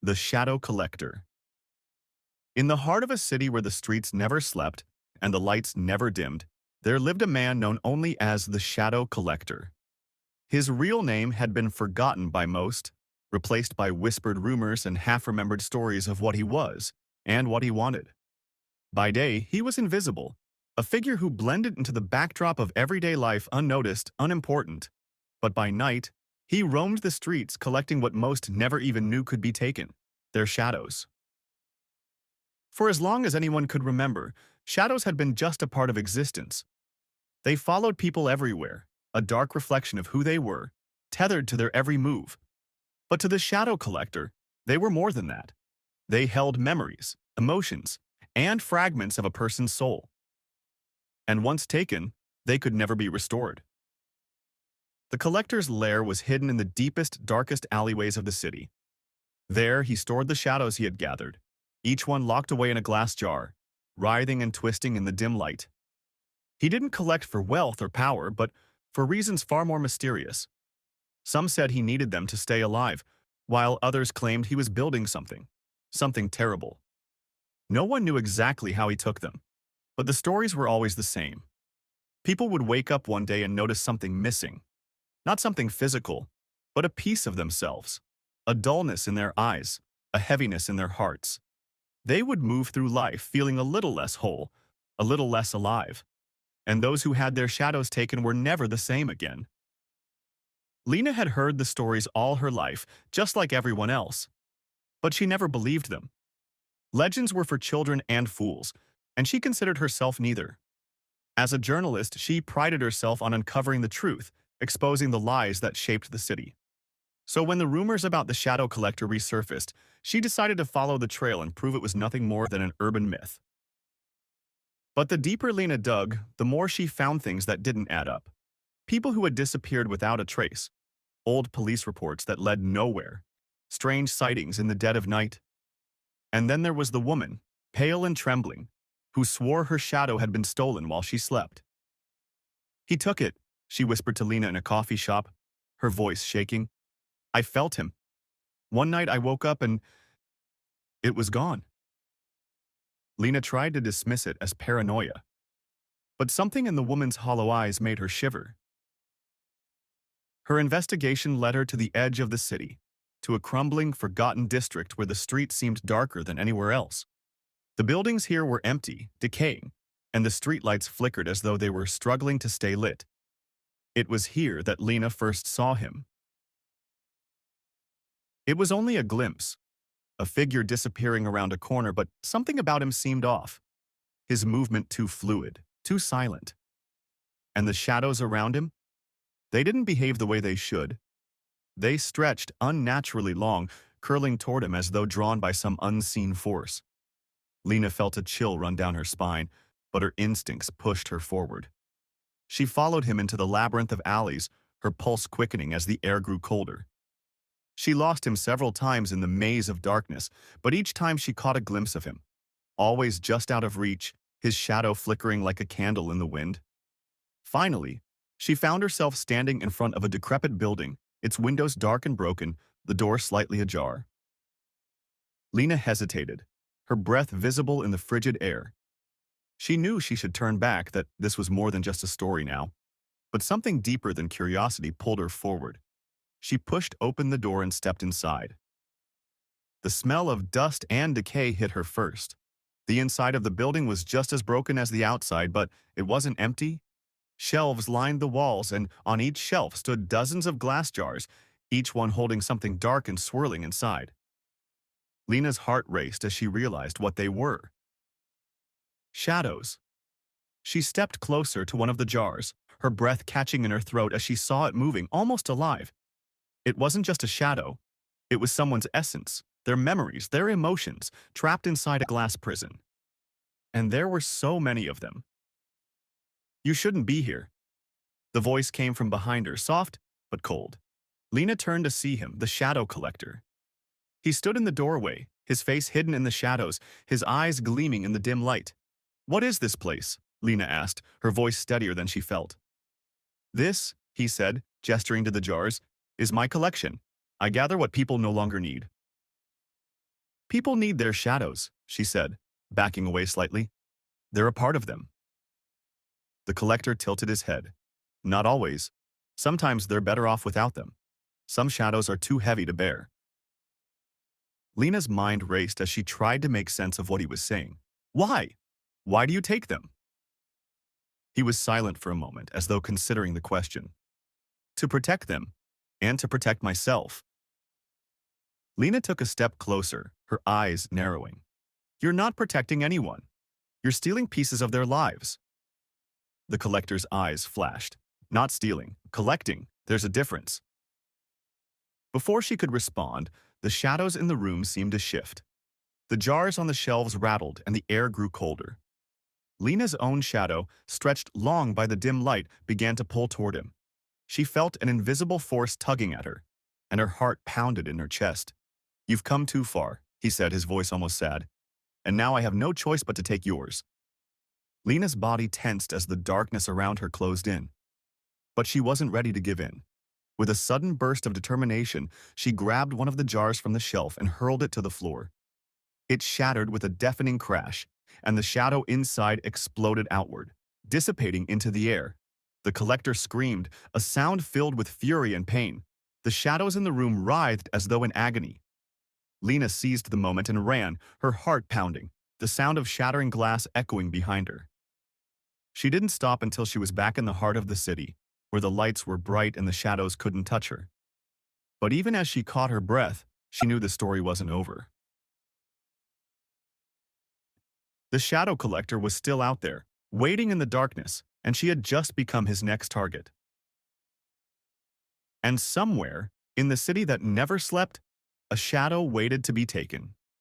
The Shadow Collector. In the heart of a city where the streets never slept and the lights never dimmed, there lived a man known only as the Shadow Collector. His real name had been forgotten by most, replaced by whispered rumors and half-remembered stories of what he was and what he wanted. By day, he was invisible, a figure who blended into the backdrop of everyday life unnoticed, unimportant. But by night, he roamed the streets collecting what most never even knew could be taken, their shadows. For as long as anyone could remember, shadows had been just a part of existence. They followed people everywhere, a dark reflection of who they were, tethered to their every move. But to the shadow collector, they were more than that. They held memories, emotions, and fragments of a person's soul. And once taken, they could never be restored. The collector's lair was hidden in the deepest, darkest alleyways of the city. There he stored the shadows he had gathered, each one locked away in a glass jar, writhing and twisting in the dim light. He didn't collect for wealth or power, but for reasons far more mysterious. Some said he needed them to stay alive, while others claimed he was building something terrible. No one knew exactly how he took them, but the stories were always the same. People would wake up one day and notice something missing. Not something physical, but a piece of themselves, a dullness in their eyes, a heaviness in their hearts. They would move through life feeling a little less whole, a little less alive. And those who had their shadows taken were never the same again. Lena had heard the stories all her life, just like everyone else. But she never believed them. Legends were for children and fools, and she considered herself neither. As a journalist, she prided herself on uncovering the truth, exposing the lies that shaped the city. So when the rumors about the shadow collector resurfaced, she decided to follow the trail and prove it was nothing more than an urban myth. But the deeper Lena dug, the more she found things that didn't add up. People who had disappeared without a trace, old police reports that led nowhere, strange sightings in the dead of night. And then there was the woman, pale and trembling, who swore her shadow had been stolen while she slept. "He took it," she whispered to Lena in a coffee shop, her voice shaking. "I felt him. One night I woke up and it was gone." Lena tried to dismiss it as paranoia, but something in the woman's hollow eyes made her shiver. Her investigation led her to the edge of the city, to a crumbling, forgotten district where the streets seemed darker than anywhere else. The buildings here were empty, decaying, and the streetlights flickered as though they were struggling to stay lit. It was here that Lena first saw him. It was only a glimpse, a figure disappearing around a corner, but something about him seemed off. His movement too fluid, too silent. And the shadows around him? They didn't behave the way they should. They stretched unnaturally long, curling toward him as though drawn by some unseen force. Lena felt a chill run down her spine, but her instincts pushed her forward. She followed him into the labyrinth of alleys, her pulse quickening as the air grew colder. She lost him several times in the maze of darkness, but each time she caught a glimpse of him, always just out of reach, his shadow flickering like a candle in the wind. Finally, she found herself standing in front of a decrepit building, its windows dark and broken, the door slightly ajar. Lena hesitated, her breath visible in the frigid air. She knew she should turn back, that this was more than just a story now. But something deeper than curiosity pulled her forward. She pushed open the door and stepped inside. The smell of dust and decay hit her first. The inside of the building was just as broken as the outside, but it wasn't empty. Shelves lined the walls, and on each shelf stood dozens of glass jars, each one holding something dark and swirling inside. Lena's heart raced as she realized what they were. Shadows. She stepped closer to one of the jars, her breath catching in her throat as she saw it moving, almost alive. It wasn't just a shadow. It was someone's essence, their memories, their emotions, trapped inside a glass prison. And there were so many of them. "You shouldn't be here." The voice came from behind her, soft but cold. Lena turned to see him, the shadow collector. He stood in the doorway, his face hidden in the shadows, his eyes gleaming in the dim light. "What is this place?" Lena asked, her voice steadier than she felt. "This," he said, gesturing to the jars, "is my collection. I gather what people no longer need." People need their shadows, she said, backing away slightly. They're a part of them. The collector tilted his head. Not always. Sometimes they're better off without them. Some shadows are too heavy to bear. Lena's mind raced as she tried to make sense of what he was saying. Why? Why do you take them? He was silent for a moment, as though considering the question. To protect them, and to protect myself. Lena took a step closer, her eyes narrowing. You're not protecting anyone. You're stealing pieces of their lives. The collector's eyes flashed. Not stealing, collecting. There's a difference. Before she could respond, the shadows in the room seemed to shift. The jars on the shelves rattled and the air grew colder. Lena's own shadow, stretched long by the dim light, began to pull toward him. She felt an invisible force tugging at her, and her heart pounded in her chest. You've come too far, he said, his voice almost sad. And now I have no choice but to take yours. Lena's body tensed as the darkness around her closed in. But she wasn't ready to give in. With a sudden burst of determination, she grabbed one of the jars from the shelf and hurled it to the floor. It shattered with a deafening crash, and the shadow inside exploded outward, dissipating into the air. The collector screamed, a sound filled with fury and pain. The shadows in the room writhed as though in agony. Lena seized the moment and ran, her heart pounding, the sound of shattering glass echoing behind her. She didn't stop until she was back in the heart of the city, where the lights were bright and the shadows couldn't touch her. But even as she caught her breath, she knew the story wasn't over. The shadow collector was still out there, waiting in the darkness, and she had just become his next target. And somewhere, in the city that never slept, a shadow waited to be taken.